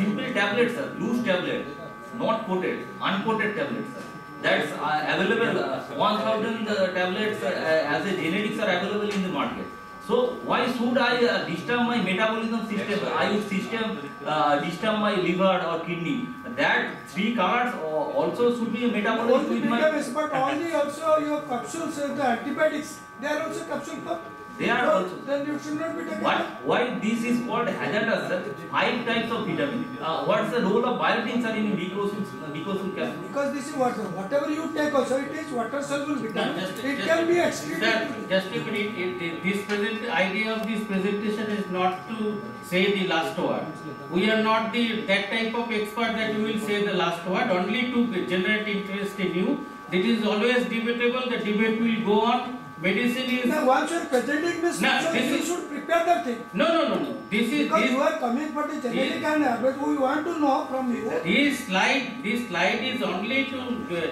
simple tablets, sir, loose tablet, not coated, uncoated tablets, sir. That's available. 1,000 tablets as a generics are available in the market. So why should I disturb my metabolism system? I would disturb my liver or kidney. That 3 cards also should be a metabolism with my. But only also your capsules, the antibiotics, they are also capsule cup. They are also. Then you should not be taking. Why this is called hazardous, sir? 5 types of vitamin. What's the role of biotin, sir, in glucose capsule? Because this is water. Whatever you take also, it is water soluble vitamin. It can be excreted. Just a minute. This idea of this presentation is not to say the last word. We are not that type of expert that we will say the last word. Only to generate interest in you. It is always debatable. The debate will go on. Medicine is. Now, once you are presenting this, you should prepare that thing. No. Because you are coming for the generic and but we want to know from you. This slide is only to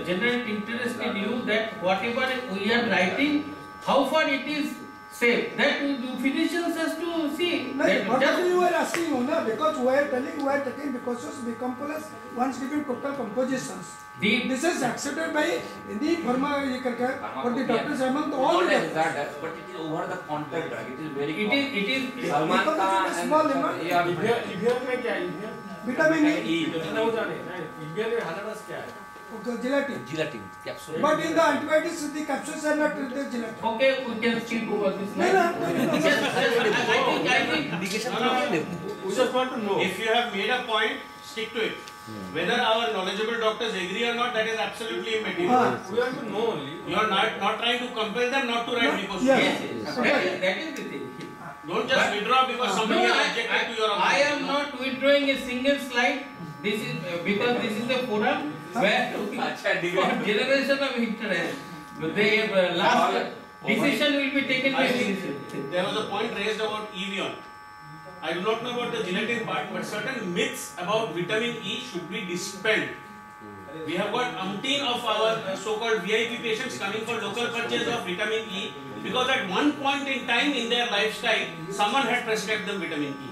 generate interest in you that whatever we are writing, how far it is safe. That physicians has to see. What you are asking, because we are telling we are taking because of decomposers once given total compositions. This is accepted by any pharma for the doctors among all the doctors. But it is over the counter drug. It is very common. It is Salman Khan small amount. Vitamin E. Gelatin capsule. But in the antibiotics, the capsules are not the gelatin. okay. We can skip over this. No. We just want to know. If you have made a point, stick to it. Whether our knowledgeable doctors agree or not, that is absolutely immaterial. We want to know only. You are not trying to compel them not to write because Yes. That is the thing. don't just withdraw because somebody has objected to your I am not withdrawing a single slide. This is because this is the forum where for generation of interest. The last decision will be taken by physician. There was a point raised about Evian. I do not know about the gelatin part, but certain myths about vitamin E should be dispelled. We have got umpteen of our so-called VIP patients coming for local purchase of vitamin E because at one point in time in their lifestyle, someone had prescribed them vitamin E.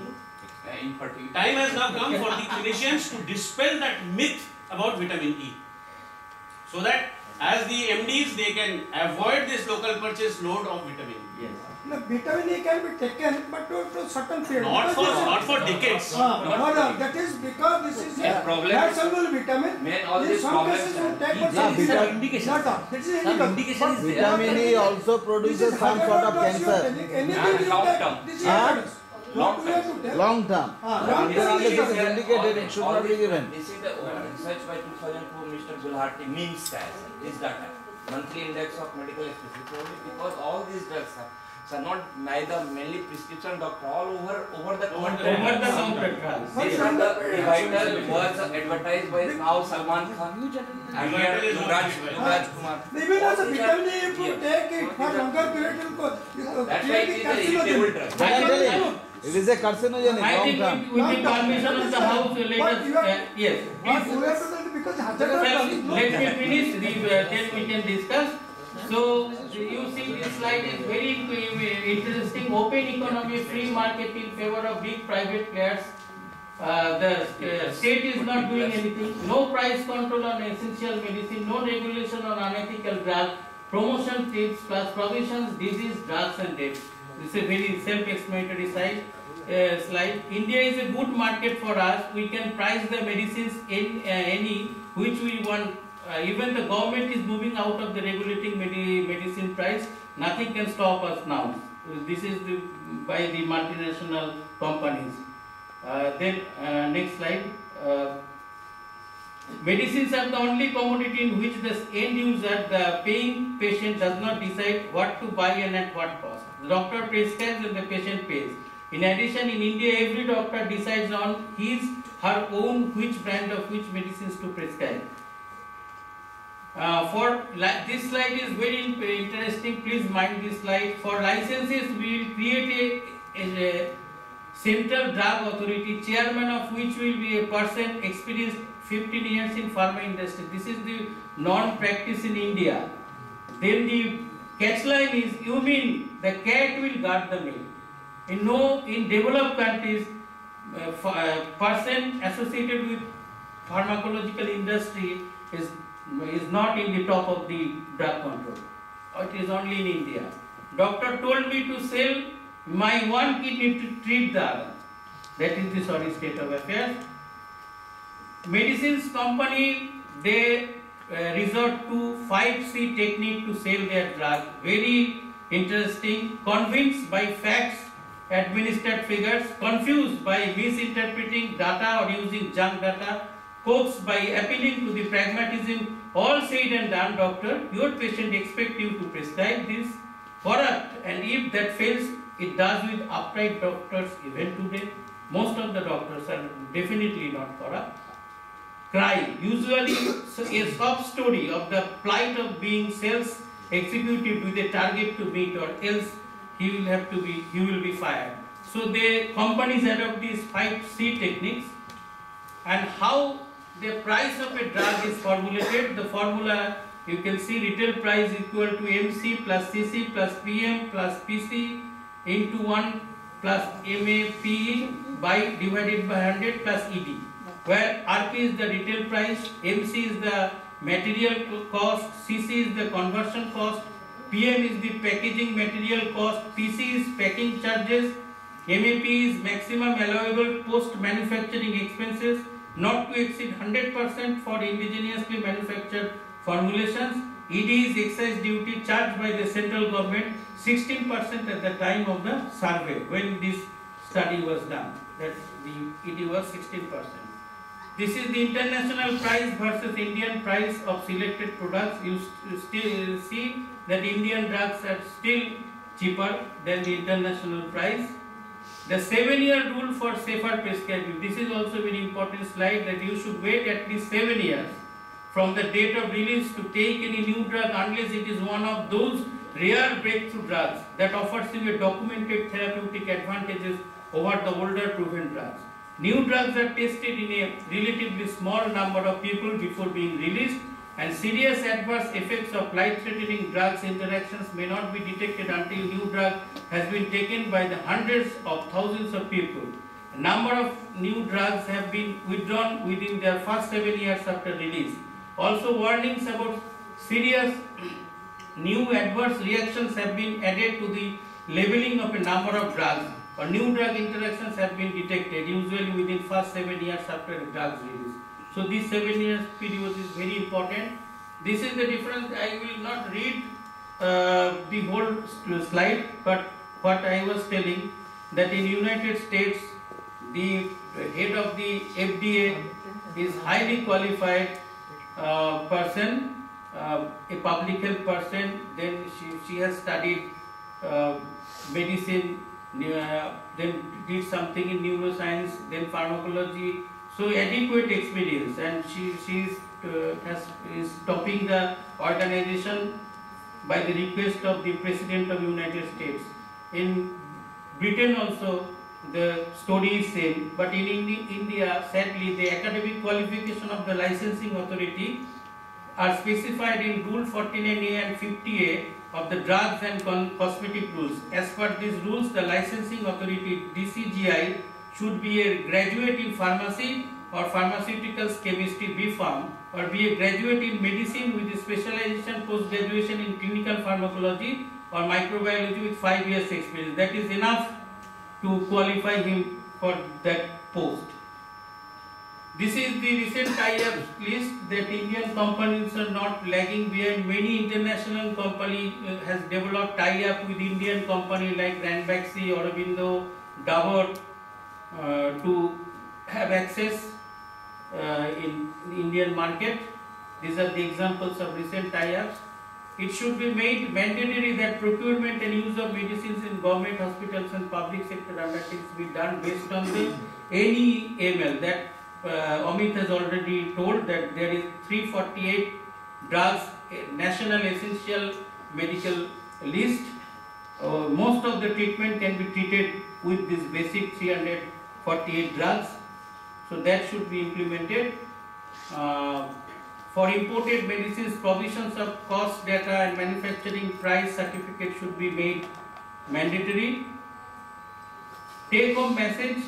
Time has now come for the clinicians to dispel that myth about vitamin E, so that as the MDs they can avoid this local purchase load of vitamin E. Yes. No, vitamin E can be taken, but to certain period. Not for decades. That is because this is a fat soluble vitamin. In some cases you take but indication. This is indication. Vitamin E also produces some sort of cancer. Anything you take, this is Long term. Until it is indicated, it should not be given. This is the research by 2004 Mr. Gulhati mean style. This data, monthly index of medical expenses, only because all these drugs are not neither mainly prescription doctor, all over the counter. These are the vital words advertised by now Salman Khan and Yuvraj Kumar. Even as a vitamin E, if you take it for longer period, it will That's why it is a irritable drug. It is a carcinogenic I long think term. we need permission of the house. Yes. Because Let me finish. Then we can discuss. So you see, this slide is very interesting. Open economy, free market in favor of big private players. The state is not doing anything. No price control on essential medicine. No regulation on unethical drugs. Promotion tips plus provisions, disease, drugs and deaths. This is a very self-explanatory slide. India is a good market for us. We can price the medicines in any which we want. Even the government is moving out of the regulating medicine price. Nothing can stop us now. This is by the multinational companies. Next slide. Medicines are the only commodity in which the end user, the paying patient, does not decide what to buy and at what cost. The doctor prescribes and the patient pays. In addition, in India, every doctor decides on her own which brand of which medicines to prescribe. This slide is very interesting. Please mind this slide. For licenses, we will create a central drug authority, chairman of which will be a person experienced 15 years in pharma industry. This is the non-practice in India. Then the catchline is, you mean the cat will guard the milk. In developed countries, person associated with pharmacological industry is not in the top of the drug control. It is only in India. Doctor told me to sell my one kidney to treat the other. That is the sorry state of affairs. Medicines company, they resort to 5C technique to sell their drug. Very interesting. Convinced by facts, administered figures, confused by misinterpreting data or using junk data, coaxed by appealing to the pragmatism. All said and done, doctor, your patient expects you to prescribe this corrupt, and if that fails, it does with upright doctors even today. Most of the doctors are definitely not corrupt. Cry, usually a soft story of the plight of being sales executive with a target to meet, or else he will be fired. So the companies adopt these 5C techniques. And how the price of a drug is formulated, the formula you can see, retail price equal to MC plus CC plus PM plus PC into 1 plus MAPE by divided by 100 plus ED, where RP is the retail price, MC is the material cost, CC is the conversion cost, PM is the packaging material cost, PC is packing charges, MAP is maximum allowable post-manufacturing expenses, not to exceed 100% for indigenously manufactured formulations. ED is excise duty charged by the central government, 16% at the time of the survey when this study was done. That the ED was 16%. This is the international price versus Indian price of selected products. You still see that Indian drugs are still cheaper than the international price. The 7-year rule for safer prescribing. This is also very important slide, that you should wait at least 7 years from the date of release to take any new drug unless it is one of those rare breakthrough drugs that offers you a documented therapeutic advantages over the older proven drugs. New drugs are tested in a relatively small number of people before being released, and serious adverse effects of life-threatening drugs interactions may not be detected until new drug has been taken by the hundreds of thousands of people. A number of new drugs have been withdrawn within their first 7 years after release. Also, warnings about serious new adverse reactions have been added to the labeling of a number of drugs, or new drug interactions have been detected, usually within first 7 years after a drug's release. So this 7 years period is very important. This is the difference. I will not read the whole slide, but what I was telling, that in United States, the head of the FDA is highly qualified person, a public health person. Then she has studied medicine, then did something in neuroscience, then pharmacology. So adequate experience, and she is topping the organization by the request of the President of United States. In Britain also the story is same, but in India, sadly, the academic qualification of the licensing authority are specified in Rule 49A and 50A of the Drugs and Cosmetic Rules. As per these rules, the licensing authority DCGI should be a graduate in pharmacy or pharmaceuticals chemistry B.Pharm, or be a graduate in medicine with a specialization post-graduation in clinical pharmacology or microbiology with 5 years experience. That is enough to qualify him for that post. This is the recent tie-up list that Indian companies are not lagging behind. Many international companies has developed tie-up with Indian company like Ranbaxy, Aurobindo, Dabur to have access in the Indian market. These are the examples of recent tie-ups. It should be made mandatory that procurement and use of medicines in government hospitals and public sector undertakings be done based on the NEML. That Amit has already told, that there is 348 drugs, national essential medical list. Most of the treatment can be treated with this basic 348 drugs. So that should be implemented. For imported medicines, provisions of cost data and manufacturing price certificate should be made mandatory. Take home message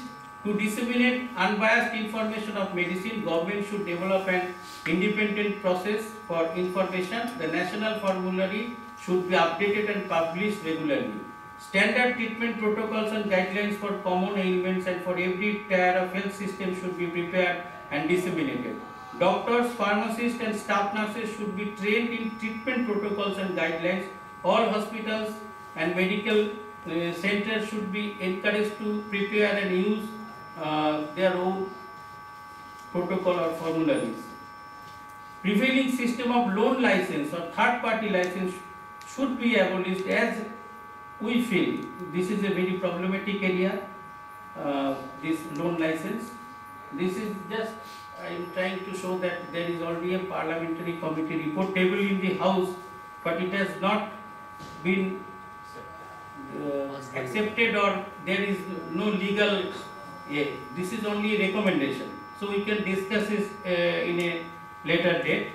To disseminate unbiased information of medicine, government should develop an independent process for information. The national formulary should be updated and published regularly. Standard treatment protocols and guidelines for common ailments and for every tier of health system should be prepared and disseminated. Doctors, pharmacists and staff nurses should be trained in treatment protocols and guidelines. All hospitals and medical centers should be encouraged to prepare and use their own protocol or formularies. Prevailing system of loan license or third-party license should be abolished, as we feel this is a very problematic area, this loan license. This is just, I am trying to show that there is already a parliamentary committee report table in the house, but it has not been accepted, or there is no legal, this is only a recommendation. So we can discuss this in a later date.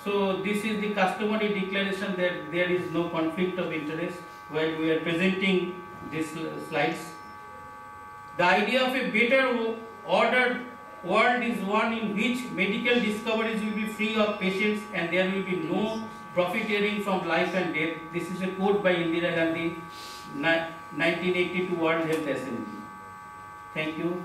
So this is the customary declaration that there is no conflict of interest while we are presenting these slides. The idea of a better ordered world is one in which medical discoveries will be free of patients and there will be no profiteering from life and death. This is a quote by Indira Gandhi, 1982 World Health Assembly. Thank you.